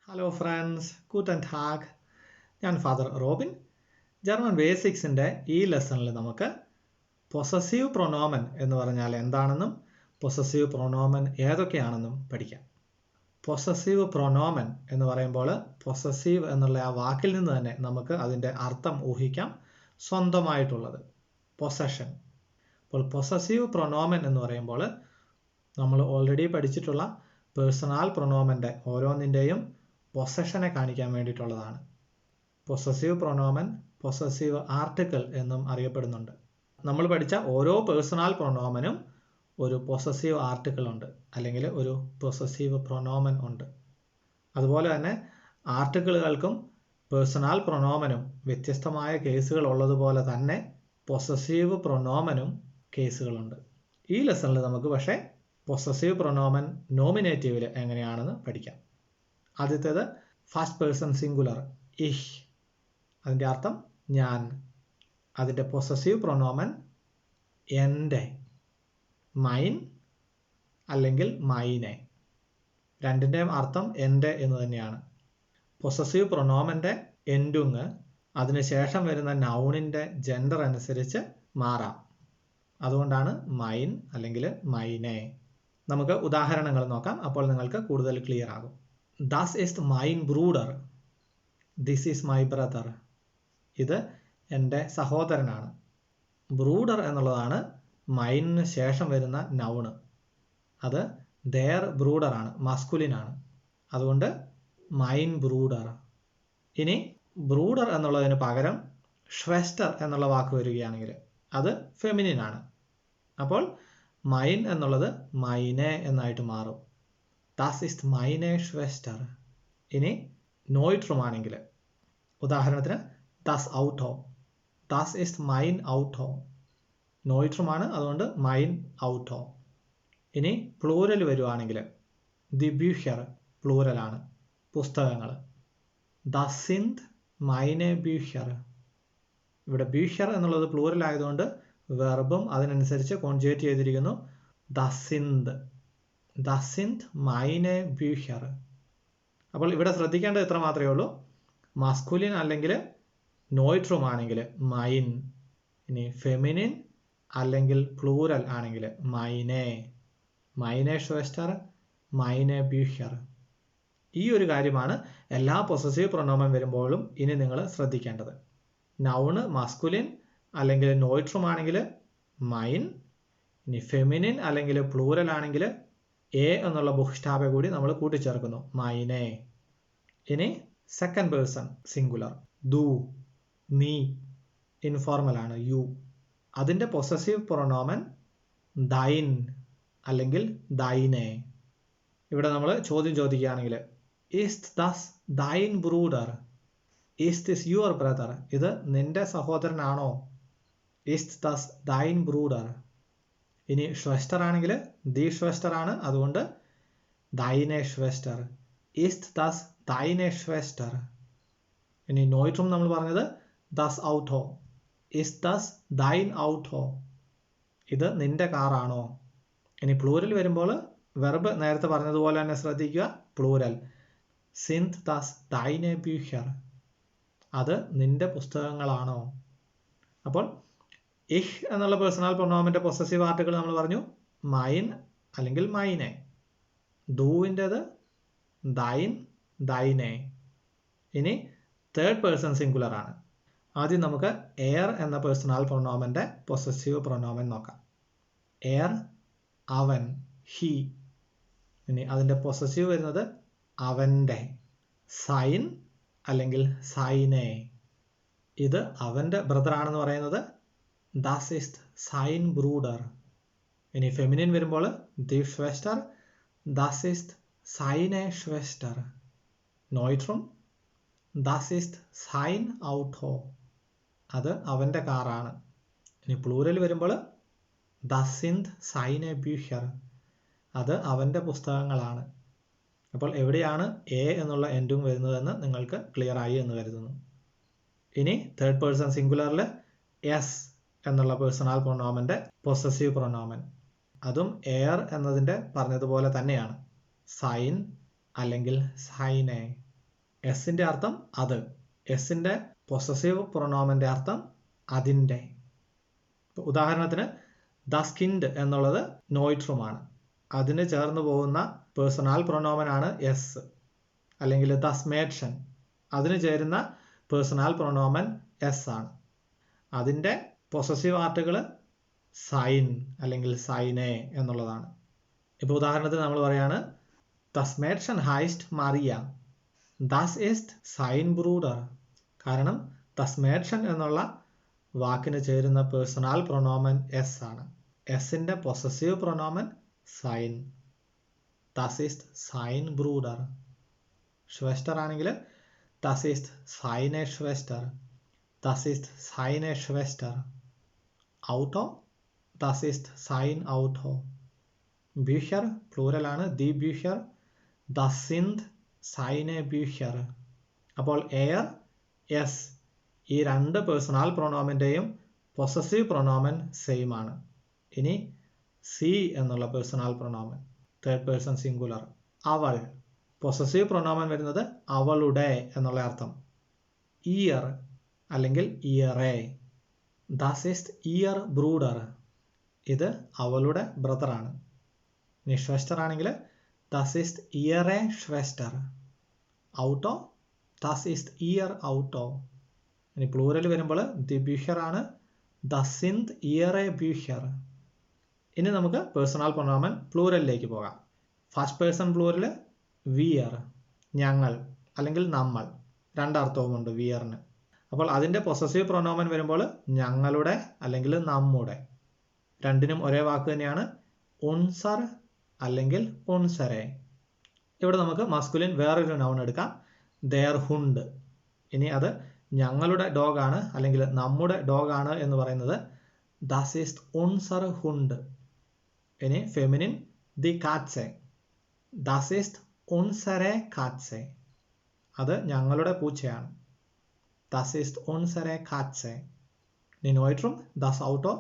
Hello friends, ഗൂട്ടൻ ടാഗ്. ഞാൻ ഫാദർ റോബിൻ. ജർമ്മൻ ബേസിക്സിൻ്റെ ഈ ലെസണിൽ നമുക്ക് പൊസസീവ് പ്രൊനോമൻ എന്ന് പറഞ്ഞാൽ എന്താണെന്നും പൊസസീവ് പ്രൊനോമൻ ഏതൊക്കെയാണെന്നും പഠിക്കാം. പൊസസീവ് പ്രൊനോമൻ എന്ന് പറയുമ്പോൾ പൊസസീവ് എന്നുള്ള ആ വാക്കിൽ നിന്ന് തന്നെ നമുക്ക് അതിൻ്റെ അർത്ഥം ഊഹിക്കാം, സ്വന്തമായിട്ടുള്ളത്, പൊസഷൻ. അപ്പോൾ പൊസസീവ് പ്രൊനോമൻ എന്ന് പറയുമ്പോൾ നമ്മൾ ഓൾറെഡി പഠിച്ചിട്ടുള്ള പേഴ്സണൽ പ്രൊനോമൻ്റെ ഓരോന്നിൻ്റെയും പൊസഷനെ കാണിക്കാൻ വേണ്ടിയിട്ടുള്ളതാണ്. പൊസസീവ് പ്രൊനോമൻ പൊസസീവ് ആർട്ടിക്കിൾ എന്നും അറിയപ്പെടുന്നുണ്ട്. നമ്മൾ പഠിച്ച ഓരോ പേഴ്സണൽ പ്രൊനോമനും ഒരു പൊസസീവ് ആർട്ടിക്കിൾ ഉണ്ട്, അല്ലെങ്കിൽ ഒരു പൊസസീവ് പ്രൊനോമൻ ഉണ്ട്. അതുപോലെ തന്നെ ആർട്ടിക്കിളുകൾക്കും പേഴ്സണൽ പ്രൊനോമനും വ്യത്യസ്തമായ കേസുകൾ ഉള്ളതുപോലെ തന്നെ പൊസസീവ് പ്രൊനോമനും കേസുകളുണ്ട്. ഈ ലെസണിൽ നമുക്ക് പക്ഷേ പൊസസീവ് പ്രൊനോമൻ നോമിനേറ്റീവിൽ എങ്ങനെയാണെന്ന് പഠിക്കാം. ആദ്യത്തേത് ഫസ്റ്റ് പേഴ്സൺ സിംഗുലർ, ഇഹ്. അതിൻ്റെ അർത്ഥം ഞാൻ. അതിൻ്റെ പൊസസീവ് പ്രൊനോമൻ എൻ്റെ, മൈൻ അല്ലെങ്കിൽ മൈനെ. രണ്ടിൻ്റെയും അർത്ഥം എൻ്റെ എന്ന് തന്നെയാണ്. പൊസസീവ് പ്രൊനോമൻ്റെ എൻഡുങ് അതിനുശേഷം വരുന്ന നൗണിൻ്റെ ജെൻഡർ അനുസരിച്ച് മാറാം. അതുകൊണ്ടാണ് മൈൻ അല്ലെങ്കിൽ മൈനെ. നമുക്ക് ഉദാഹരണങ്ങൾ നോക്കാം, അപ്പോൾ നിങ്ങൾക്ക് കൂടുതൽ ക്ലിയർ ആകും. Das ist mein Bruder. This is my brother. ഇത് എൻ്റെ സഹോദരനാണ്. ബ്രൂഡർ എന്നുള്ളതാണ് മൈനിന് ശേഷം വരുന്ന നൗണ്. അത് their brother ആണ്, മസ്കുലിനാണ്. അതുകൊണ്ട് മൈൻ ബ്രൂഡർ. ഇനി ബ്രൂഡർ എന്നുള്ളതിന് പകരം ഷ്വെസ്റ്റർ എന്നുള്ള വാക്ക് വരികയാണെങ്കിൽ അത് ഫെമിനിൻ ആണ്. അപ്പോൾ മൈൻ എന്നുള്ളത് മൈനെ എന്നായിട്ട് മാറും. Das ist meine Schwester. ഇനി നോയിട്രും ആണെങ്കിൽ, ഉദാഹരണത്തിന് das Auto. Das ist mein Auto. നോയിട്രുമാണ്, അതുകൊണ്ട് mein Auto. ഇനി പ്ലൂരൽ വരുവാണെങ്കിൽ die Bücher പ്ലൂരലാണ്, പുസ്തകങ്ങൾ. Das sind meine Bücher. ഇവിടെ Bücher എന്നുള്ളത് പ്ലൂരൽ ആയതുകൊണ്ട് വെർബും അതിനനുസരിച്ച് കോൺജുഗേറ്റ് ചെയ്തിരിക്കുന്നു. das sind. Das sind meine Bücher. അപ്പോൾ ഇവിടെ ശ്രദ്ധിക്കേണ്ടത് ഇത്ര മാത്രമേ ഉള്ളൂ. മസ്കുലിൻ അല്ലെങ്കിൽ നോയിട്രും ആണെങ്കിൽ മൈൻ. ഇനി ഫെമിനിൻ അല്ലെങ്കിൽ പ്ലൂരൽ ആണെങ്കിൽ മൈനെ. മൈനെ ഷ്വെസ്റ്റർ, മൈനെ ബ്യൂഷർ. ഈ ഒരു കാര്യമാണ് എല്ലാ പൊസസീവ് പ്രൊനോമൻ വരുമ്പോഴും ഇനി നിങ്ങൾ ശ്രദ്ധിക്കേണ്ടത്. നൗണ് മസ്കുലിൻ അല്ലെങ്കിൽ നോയിട്രും ആണെങ്കിൽ മൈൻ. ഇനി ഫെമിനിൻ അല്ലെങ്കിൽ പ്ലൂരൽ ആണെങ്കിൽ എ എന്നുള്ള ബുക്ഷ്ടാബെ കൂടി നമ്മൾ കൂട്ടിച്ചേർക്കുന്നു, മൈനെ. ഇനി സെക്കൻഡ് പേഴ്സൺ സിംഗുലർ, ദു, നീ. ഇൻഫോർമൽ ആണ്, യു. അതിൻ്റെ പൊസസീവ് പ്രൊനോമൻ ദൈൻ അല്ലെങ്കിൽ ദൈനെ. ഇവിടെ നമ്മൾ ചോദ്യം ചോദിക്കുകയാണെങ്കിൽ ഈസ്റ്റ് ദസ് ദൈൻ ബ്രൂഡർ, ഈസ്റ്റ് ദിസ് യുവർ ബ്രദർ. ഇത് നിന്റെ സഹോദരനാണോ? ഈസ്റ്റ് ദസ് ദൈൻ ബ്രൂഡർ. ഇനി ഷ്വെസ്റ്റർ ആണെങ്കിൽ ദി ഷ്വെസ്റ്റർ ആണ്, അതുകൊണ്ട് ദൈനെ ഷ്വെസ്റ്റർ. East thus ദൈനെ ഷ്വെസ്റ്റർ. ഇനി നോയിട്രും നമ്മൾ പറഞ്ഞത് ദസ് ഔട്ടോ. ഈസ്റ്റ് ദസ് ദൈൻ ഔട്ടോ. ഇത് നിന്റെ കാറാണോ? ഇനി പ്ലൂരൽ വരുമ്പോൾ വെർബ് നേരത്തെ പറഞ്ഞതുപോലെ തന്നെ ശ്രദ്ധിക്കുക, പ്ലൂരൽ. സിന്ത് ദസ് ദൈനെ ബ്യൂഷർ. അത് നിന്റെ പുസ്തകങ്ങളാണോ? അപ്പോൾ ഇഹ് എന്നുള്ള പേഴ്സണൽ പ്രൊനോമൻ്റെ പൊസസീവ് ആർട്ടിക്കിൾ നമ്മൾ പറഞ്ഞു മൈൻ അല്ലെങ്കിൽ മൈനെ. ദൂവിൻ്റെത് ദൈൻ, ദൈനെ. ഇനി തേർഡ് പേഴ്സൺ സിംഗുലർ ആണ്. ആദ്യം നമുക്ക് എയർ എന്ന പേഴ്സണൽ പ്രൊനോമൻ്റെ പൊസസീവ് പ്രൊനോമൻ നോക്കാം. എയർ, അവൻ, ഹി. ഇനി അതിൻ്റെ പൊസസീവ് വരുന്നത് അവൻ്റെ. സൈൻ അല്ലെങ്കിൽ സൈനെ. ഇത് അവൻ്റെ ബ്രദർ ആണെന്ന് പറയുന്നത് Das ist sein Bruder. ഇനി ഫെമിനിൻ വരുമ്പോൾ die Schwester. Das ist seine Schwester. നോയിട്രും Das ist sein Auto. അത് അവൻ്റെ കാറാണ്. ഇനി പ്ലൂരൽ വരുമ്പോൾ Das sind seine Bücher. അത് അവൻ്റെ പുസ്തകങ്ങളാണ്. അപ്പോൾ എവിടെയാണ് എ എന്നുള്ള എൻഡും വരുന്നതെന്ന് നിങ്ങൾക്ക് ക്ലിയർ ആയി എന്ന് കരുതുന്നു. ഇനി തേർഡ് പേഴ്സൺ സിംഗുലറിൽ എസ് എന്നുള്ള പേഴ്സണൽ പ്രൊനോമൻ്റെ പൊസസീവ് പ്രൊനോമൻ. അതും എയർ എന്നതിൻ്റെ പറഞ്ഞതുപോലെ തന്നെയാണ്, സൈൻ അല്ലെങ്കിൽ സൈനെ. എസിൻ്റെ അർത്ഥം അത്. എസിൻ്റെ പൊസസീവ് പ്രൊനോമൻ്റെ അർത്ഥം അതിൻ്റെ. ഉദാഹരണത്തിന് ദ സ്കിൻഡ് എന്നുള്ളത് നോയിട്രുമാണ്. അതിന് ചേർന്ന് പോകുന്ന പേഴ്സണൽ പ്രൊനോമൻ ആണ് എസ്. അല്ലെങ്കിൽ ദ സ്മേഡ്ഷൻ, അതിന് ചേരുന്ന പേഴ്സണൽ പ്രൊനോമൻ എസ് ആണ്. അതിൻ്റെ പൊസസീവ് ആർട്ടുകൾ സൈൻ അല്ലെങ്കിൽ സൈനെ എന്നുള്ളതാണ്. ഇപ്പോൾ ഉദാഹരണത്തിന് നമ്മൾ പറയാണ് Das Mädchen heißt Maria. Das ist sein Bruder. കാരണം das Mädchen എന്നുള്ള വാക്കിന് ചേരുന്ന പേഴ്സണൽ പ്രൊനോമൻ എസ് ആണ്. എസിൻ്റെ പൊസസീവ് പ്രൊനോമൻ സൈൻ. Das ist sein Bruder. Schwester ആണെങ്കിൽ Das ist seine Schwester. Das ist seine Schwester. Auto, Das ist sein Auto. Bücher പ്ലൂറലാണ് die Bücher. Das sind seine Bücher. അപ്പോൾ എയർ, എസ്, ഈ രണ്ട് പേഴ്സണൽ പ്രൊനോമിൻ്റെയും പൊസസീവ് പ്രൊനോമൻ സെയിം ആണ്. ഇനി C എന്നുള്ള personal pronoun, third person singular. അവൾ, possessive pronoun വരുന്നത് അവളുടെ എന്നുള്ള അർത്ഥം. ഇയർ അല്ലെങ്കിൽ ഇയറേ. Das ist ihr Bruder. ഇത് അവളുടെ ബ്രദറാണ്. ഇനി ഷ്വെസ്റ്റർ ആണെങ്കിൽ Das ist ihre Schwester. Auto, Das ist ihr Auto. ഇനി പ്ലൂറൽ വരുമ്പോൾ die Bücher ആണ്. Das sind ihre Bücher. ഇനി നമുക്ക് പേഴ്സണൽ പ്രൊനോമൻ പ്ലൂറലിലേക്ക് പോകാം. ഫസ്റ്റ് പേഴ്സൺ പ്ലൂറൽ wir, ഞങ്ങൾ അല്ലെങ്കിൽ നമ്മൾ. രണ്ടർത്ഥവുമുണ്ട് വിയറിന്. അപ്പോൾ അതിൻ്റെ പൊസസീവ് പ്രൊനോമൻ വരുമ്പോൾ ഞങ്ങളുടെ അല്ലെങ്കിൽ നമ്മുടെ. രണ്ടിനും ഒരേ വാക്ക് തന്നെയാണ്. ഉൻസർ അല്ലെങ്കിൽ ഉൻസരെ. ഇവിടെ നമുക്ക് മസ്കുലിൻ വേറൊരു നൗൺ എടുക്കാം, ദെയർ ഹുണ്ട്. ഇനി അത് ഞങ്ങളുടെ ഡോഗാണ് അല്ലെങ്കിൽ നമ്മുടെ ഡോഗാണ് എന്ന് പറയുന്നത് Das ist unser Hund. ഇനി ഫെമിനിൻ ദി കാറ്റ്സെ. Das ist unsere Katze. അത് ഞങ്ങളുടെ പൂച്ചയാണ്. Das ist unsere Katze. ഇനി നോയിട്രും das Auto.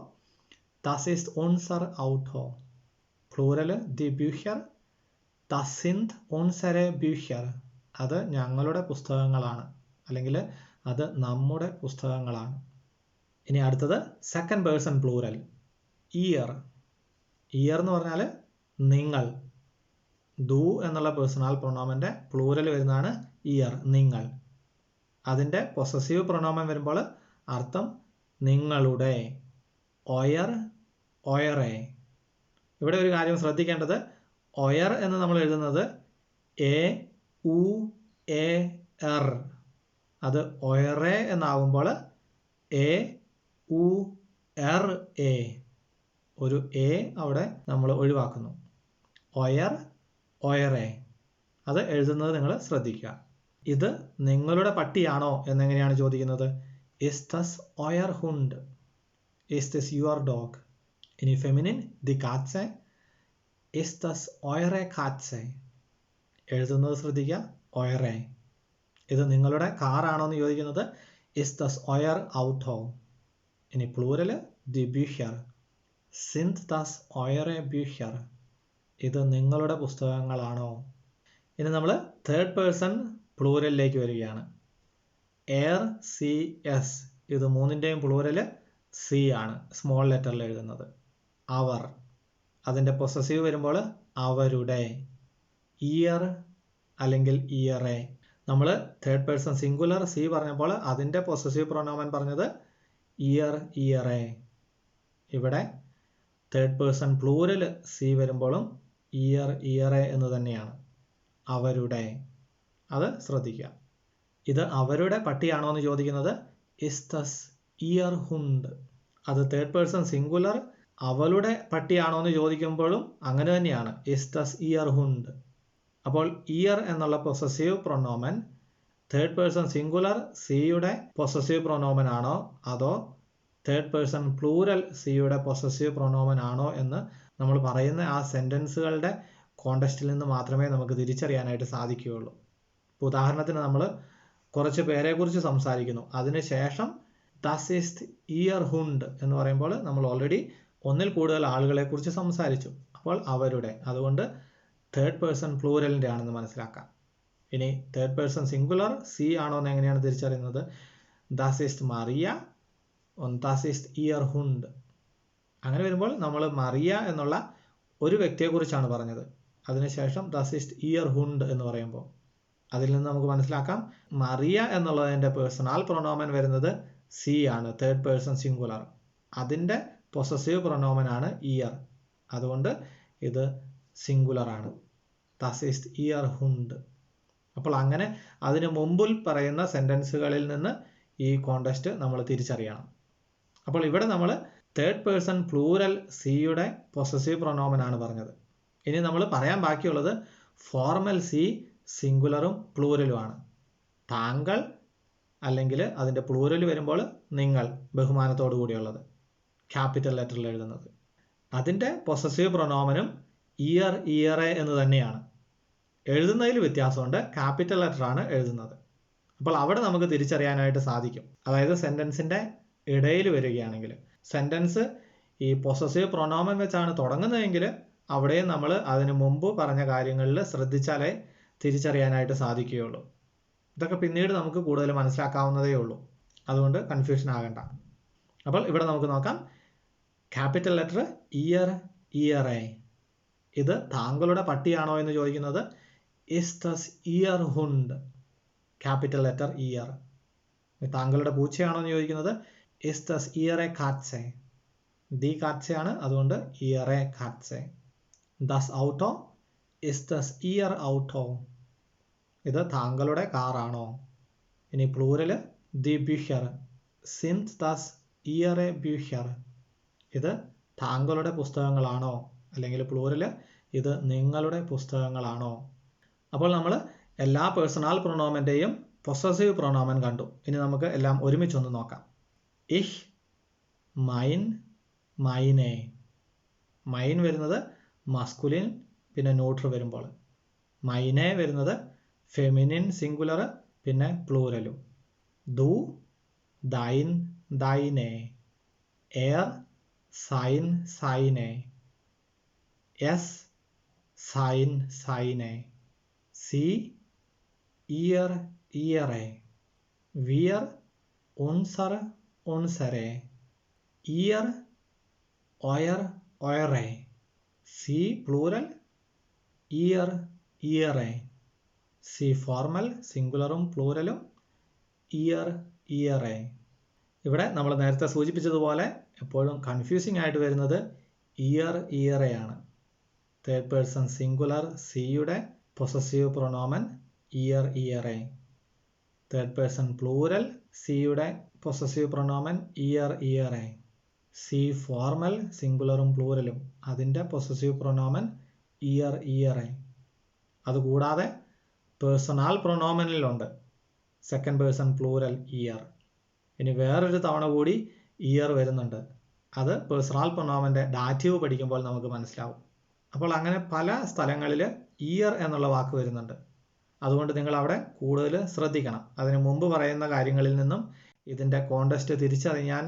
Das ist unser Auto. Plural the Bücher. Das sind unsere Bücher. അത് ഞങ്ങളുടെ പുസ്തകങ്ങളാണ് അല്ലെങ്കിൽ അത് നമ്മുടെ പുസ്തകങ്ങളാണ്. ഇനി അടുത്തത് second person plural year. Year എന്ന് പറഞ്ഞാൽ നിങ്ങൾ. ദു എന്നുള്ള പേഴ്സണൽ പ്രൊനോമൻ്റെ പ്ലൂറൽ വരുന്നതാണ് ഇയർ, നിങ്ങൾ. അതിൻ്റെ പൊസസീവ് പ്രൊനോമൻ വരുമ്പോൾ അർത്ഥം നിങ്ങളുടെ. ഒയർ, ഒയറേ. ഇവിടെ ഒരു കാര്യം ശ്രദ്ധിക്കേണ്ടത്, ഒയർ എന്ന് നമ്മൾ എഴുതുന്നത് എ ഉ എ എർ. അത് ഒയറേ എന്നാകുമ്പോൾ എ ഉ എർ എ. ഒരു എ അവിടെ നമ്മൾ ഒഴിവാക്കുന്നു. ഒയർ, ഒയറേ. അത് എഴുതുന്നത് നിങ്ങൾ ശ്രദ്ധിക്കുക. ഇത് നിങ്ങളുടെ പട്ടിയാണോ എന്നെങ്ങനെയാണ് ചോദിക്കുന്നത്? Ist das euer Hund? Ist das your dog? ഇനി ഫെമിനിൻ ദി കാറ്റ്സെ. Ist das eure Katze? എഴുതുന്നത് ശ്രദ്ധിക്കുക, ഒയറേ. ഇത് നിങ്ങളുടെ കാറാണോ എന്ന് ചോദിക്കുന്നത് Ist das euer Auto? ഇനി plural the Bücher. Sind das eure Bücher? ഇത് നിങ്ങളുടെ പുസ്തകങ്ങളാണോ? ഇനി നമ്മൾ തേർഡ് പേഴ്സൺ പ്ലൂറലിലേക്ക് വരികയാണ്. Air, C, S. ഇത് മൂന്നിൻ്റെയും പ്ലൂറൽ സി ആണ്, സ്മോൾ ലെറ്ററിൽ എഴുതുന്നത്. അവർ, അതിൻ്റെ പൊസസീവ് വരുമ്പോൾ അവരുടെ. ഇയർ അല്ലെങ്കിൽ ഇയറേ. നമ്മൾ തേർഡ് പേഴ്സൺ സിംഗുലർ സി പറഞ്ഞപ്പോൾ അതിൻ്റെ പൊസസീവ് പ്രൊനോമൻ പറഞ്ഞത് ഇയർ, ഇയറേ. ഇവിടെ തേർഡ് പേഴ്സൺ പ്ലൂറൽ സി വരുമ്പോഴും ഇയർ, ഇയറേ എന്ന് തന്നെയാണ്. അവരുടെ. അത് ശ്രദ്ധിക്കുക. ഇത് അവരുടെ പട്ടിയാണോ എന്ന് ചോദിക്കുന്നത് Ist das ihr Hund? അത് തേർഡ് പേഴ്സൺ സിംഗുലർ അവളുടെ പട്ടിയാണോ എന്ന് ചോദിക്കുമ്പോഴും അങ്ങനെ തന്നെയാണ്, Ist das ihr Hund? അപ്പോൾ ഇയർ എന്നുള്ള possessive pronoun third person singular സിയുടെ പൊസസീവ് പ്രൊനോമൻ ആണോ അതോ തേർഡ് പേഴ്സൺ പ്ലൂറൽ സിയുടെ പൊസസീവ് പ്രൊനോമൻ ആണോ എന്ന് നമ്മൾ പറയുന്ന ആ സെൻറ്റൻസുകളുടെ കോണ്ടെക്സ്റ്റിൽ നിന്ന് മാത്രമേ നമുക്ക് തിരിച്ചറിയാനായിട്ട് സാധിക്കുകയുള്ളൂ. ഇപ്പോൾ ഉദാഹരണത്തിന് നമ്മൾ കുറച്ച് പേരെക്കുറിച്ച് സംസാരിക്കുന്നു, അതിനുശേഷം Das ist ihr Hund എന്ന് പറയുമ്പോൾ നമ്മൾ ഓൾറെഡി ഒന്നിൽ കൂടുതൽ ആളുകളെക്കുറിച്ച് സംസാരിച്ചു. അപ്പോൾ അവരുടെ, അതുകൊണ്ട് തേർഡ് പേഴ്സൺ പ്ലൂറലിൻ്റെ ആണെന്ന് മനസ്സിലാക്കാം. ഇനി തേർഡ് പേഴ്സൺ സിംഗുലർ സി ആണോ എന്ന് എങ്ങനെയാണ് തിരിച്ചറിയുന്നത്? ദാസ് ഈസ്റ്റ് മറിയ und das ist ihr Hund. അങ്ങനെ വരുമ്പോൾ നമ്മൾ മറിയ എന്നുള്ള ഒരു വ്യക്തിയെക്കുറിച്ചാണ് പറഞ്ഞത്. അതിനുശേഷം ദാസ് ഈസ്റ്റ് ഇയർ ഹുണ്ട് എന്ന് പറയുമ്പോൾ അതിൽ നിന്ന് നമുക്ക് മനസ്സിലാക്കാം മറിയ എന്നുള്ളതിൻ്റെ പേഴ്സണൽ പ്രൊനോമൻ വരുന്നത് സി ആണ്, തേർഡ് പേഴ്സൺ സിംഗുലർ. അതിൻ്റെ പൊസസീവ് പ്രൊനോമൻ ആണ് ഇയർ. അതുകൊണ്ട് ഇത് സിംഗുലർ ആണ്. ദാസ് ഈസ്റ്റ് ഇയർ ഹുണ്ട്. അപ്പോൾ അങ്ങനെ അതിന് മുമ്പിൽ പറയുന്ന സെൻറ്റൻസുകളിൽ നിന്ന് ഈ കോണ്ടെക്സ്റ്റ് നമ്മൾ തിരിച്ചറിയണം. അപ്പോൾ ഇവിടെ നമ്മൾ തേർഡ് പേഴ്സൺ പ്ലൂരൽ സിയുടെ പൊസസീവ് പ്രൊനോമൻ ആണ് പറഞ്ഞത്. ഇനി നമ്മൾ പറയാൻ ബാക്കിയുള്ളത് ഫോർമൽ സി സിംഗുലറും പ്ലൂരലുമാണ്. താങ്കൾ അല്ലെങ്കിൽ അതിൻ്റെ പ്ലൂരൽ വരുമ്പോൾ നിങ്ങൾ ബഹുമാനത്തോടു കൂടിയുള്ളത് ക്യാപിറ്റൽ ലെറ്ററിൽ എഴുതുന്നത്. അതിൻ്റെ പൊസസീവ് പ്രൊനോമനും ഇയർ ഇയറെ എന്ന് തന്നെയാണ്. എഴുതുന്നതിൽ വ്യത്യാസമുണ്ട്, ക്യാപിറ്റൽ ലെറ്ററാണ് എഴുതുന്നത്. അപ്പോൾ അവിടെ നമുക്ക് തിരിച്ചറിയാനായിട്ട് സാധിക്കും. അതായത് സെൻറ്റൻസിൻ്റെ ഇടയിൽ വരികയാണെങ്കിൽ സെൻറ്റൻസ് ഈ പൊസസീവ് പ്രൊനോമൻ വെച്ചാണ് തുടങ്ങുന്നതെങ്കിൽ അവിടെയും നമ്മൾ അതിന് മുമ്പ് പറഞ്ഞ കാര്യങ്ങളിൽ ശ്രദ്ധിച്ചാലേ തിരിച്ചറിയാനായിട്ട് സാധിക്കുകയുള്ളൂ. ഇതൊക്കെ പിന്നീട് നമുക്ക് കൂടുതൽ മനസ്സിലാക്കാവുന്നതേ ഉള്ളൂ. അതുകൊണ്ട് കൺഫ്യൂഷൻ ആകണ്ട. അപ്പോൾ ഇവിടെ നമുക്ക് നോക്കാം. ക്യാപിറ്റൽ ലെറ്റർ ഇയർ ഇയറെ. ഇത് താങ്കളുടെ പട്ടിയാണോ എന്ന് ചോദിക്കുന്നത് ഇസ് ദസ് ഇയർ ഹുണ്ട്. ക്യാപിറ്റൽ ലെറ്റർ ഇയർ. താങ്കളുടെ പൂച്ചയാണോ എന്ന് ചോദിക്കുന്നത് ഇസ് ദസ് ഇയറെ കാറ്റ്സെ. ദി കാറ്റ്സയാണ്, അതുകൊണ്ട് ഇയറെ കാറ്റ്സെ. ദസ് ഔട്ടോ ഇസ് ദസ് ഇയർ ഔട്ടോ. ഇത് താങ്കളുടെ കാറാണോ. ഇനി പ്ലൂരല് ദി ബിഹർ സിൻത് ദസ് ഇയറെ ബിഹർ. ഇത് താങ്കളുടെ പുസ്തകങ്ങളാണോ, അല്ലെങ്കിൽ പ്ലൂരല് ഇത് നിങ്ങളുടെ പുസ്തകങ്ങളാണോ. അപ്പോൾ നമ്മൾ എല്ലാ പേഴ്സണൽ പ്രൊനോമൻ്റെയും പൊസസീവ് പ്രൊനോമൻ കണ്ടു. ഇനി നമുക്ക് എല്ലാം ഒരുമിച്ചൊന്ന് നോക്കാം. ഇഹ്, മൈൻ, മൈനെ. മൈൻ വരുന്നത് മസ്കുലിൻ പിന്നെ ന്യൂട്രൽ വരുമ്പോൾ. മൈനെ വരുന്നത് ഫെമിനിൻ സിംഗുലർ പിന്നെ പ്ലൂരലും. ദു, ദൈൻ, ദൈനെ. എയർ, സൈൻ, സൈനെ. എസ്, സൈൻ, സൈനെ. സി, ഇയർ, ഇയറെ. വിയർ, ഉൻസർ, ഉൻസരെ. ഇയർ, ഒയർ, ഒയറെ. സി പ്ലൂരൽ ഇയർ, ഇയറെ. സി ഫോർമൽ സിംഗുലറും പ്ലൂരലും ഇയർ, ഇയറെ. ഇവിടെ നമ്മൾ നേരത്തെ സൂചിപ്പിച്ചതുപോലെ എപ്പോഴും കൺഫ്യൂസിംഗ് ആയിട്ട് വരുന്നത് ഇയർ, ഇയറെയാണ്. തേർഡ് പേഴ്സൺ സിംഗുലർ സിയുടെ പൊസസീവ് പ്രൊനോമൻ ഇയർ, ഇയറെ. തേർഡ് പേഴ്സൺ പ്ലൂരൽ സിയുടെ പൊസസീവ് പ്രൊനോമൻ ഇയർ, ഇയറെ. സി ഫോർമൽ സിംഗുലറും പ്ലൂരലും അതിൻ്റെ പൊസസീവ് പ്രൊനോമൻ ഇയർ, ഇയറെ. അതുകൂടാതെ പേഴ്സണൽ പ്രൊനോമനിലുണ്ട് സെക്കൻഡ് പേഴ്സൺ പ്ലൂരൽ ഇയർ. ഇനി വേറൊരു തവണ കൂടി ഇയർ വരുന്നുണ്ട്. അത് പേഴ്സണൽ പ്രൊനോമൻ്റെ ഡാറ്റീവ് പഠിക്കുമ്പോൾ നമുക്ക് മനസ്സിലാവും. അപ്പോൾ അങ്ങനെ പല സ്ഥലങ്ങളിൽ ഇയർ എന്നുള്ള വാക്ക് വരുന്നുണ്ട്. അതുകൊണ്ട് നിങ്ങൾ അവിടെ കൂടുതൽ ശ്രദ്ധിക്കണം. അതിന് മുമ്പ് പറയുന്ന കാര്യങ്ങളിൽ നിന്നും ഇതിൻ്റെ കോണ്ടെക്സ്റ്റ് തിരിച്ചറിയാൻ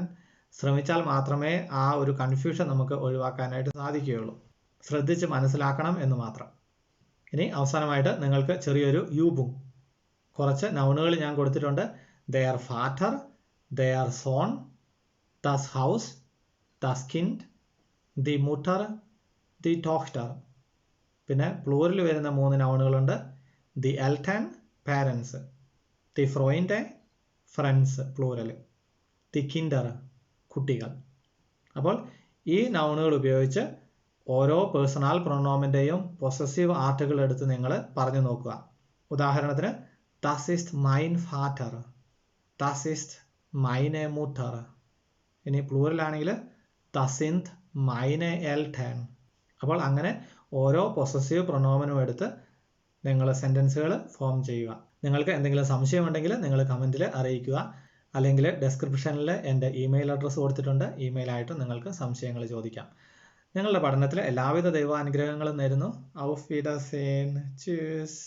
ശ്രമിച്ചാൽ മാത്രമേ ആ ഒരു കൺഫ്യൂഷൻ നമുക്ക് ഒഴിവാക്കാനായിട്ട് സാധിക്കുകയുള്ളൂ. ശ്രദ്ധിച്ച് മനസ്സിലാക്കണം എന്ന് മാത്രം. ഇനി അവസാനമായിട്ട് നിങ്ങൾക്ക് ചെറിയൊരു യൂബും കുറച്ച് നൗണുകൾ ഞാൻ കൊടുത്തിട്ടുണ്ട്. ദെയർ ഫാദർ, ദെയർ സോൺ, ദസ് ഹൗസ്, ദസ് കിൻഡ്, ദി മുട്ടർ, ദി ടോക്ടർ. പിന്നെ പ്ലൂറിൽ വരുന്ന 3 നൗണുകളുണ്ട്. ദി എൽറ്റൻ പാരൻസ്, ദി ഫ്രോയിൻ്റെ ഫ്രണ്ട്സ് പ്ലൂരൽ, ദി കിൻഡർ കുട്ടികൾ. അപ്പോൾ ഈ നൗണുകൾ ഉപയോഗിച്ച് ഓരോ പേഴ്സണൽ പ്രൊനോമിൻ്റെയും പൊസസീവ് ആർട്ടുകൾ എടുത്ത് നിങ്ങൾ പറഞ്ഞു നോക്കുക. ഉദാഹരണത്തിന് ദസ് ഈസ്റ്റ് മൈൻ ഫാദർ, ദസ് ഈസ്റ്റ് മൈനെ മുട്ടർ. ഇനി പ്ലൂറലാണെങ്കിൽ ദസിന്ത് മൈനെ എൽറ്റൻ. അപ്പോൾ അങ്ങനെ ഓരോ പൊസസീവ് പ്രൊനോമനും എടുത്ത് നിങ്ങൾ സെൻറ്റൻസുകൾ ഫോം ചെയ്യുക. നിങ്ങൾക്ക് എന്തെങ്കിലും സംശയമുണ്ടെങ്കിൽ നിങ്ങൾ കമൻറ്റിൽ അറിയിക്കുക. അല്ലെങ്കിൽ ഡിസ്ക്രിപ്ഷനിൽ എൻ്റെ ഇമെയിൽ അഡ്രസ്സ് കൊടുത്തിട്ടുണ്ട്. ഇമെയിലായിട്ട് നിങ്ങൾക്ക് സംശയങ്ങൾ ചോദിക്കാം. നിങ്ങളുടെ പഠനത്തിൽ എല്ലാവിധ ദൈവാനുഗ്രഹങ്ങളും നേരുന്നു. ഔഫ് വിഡസേൻ. ചൂസ്.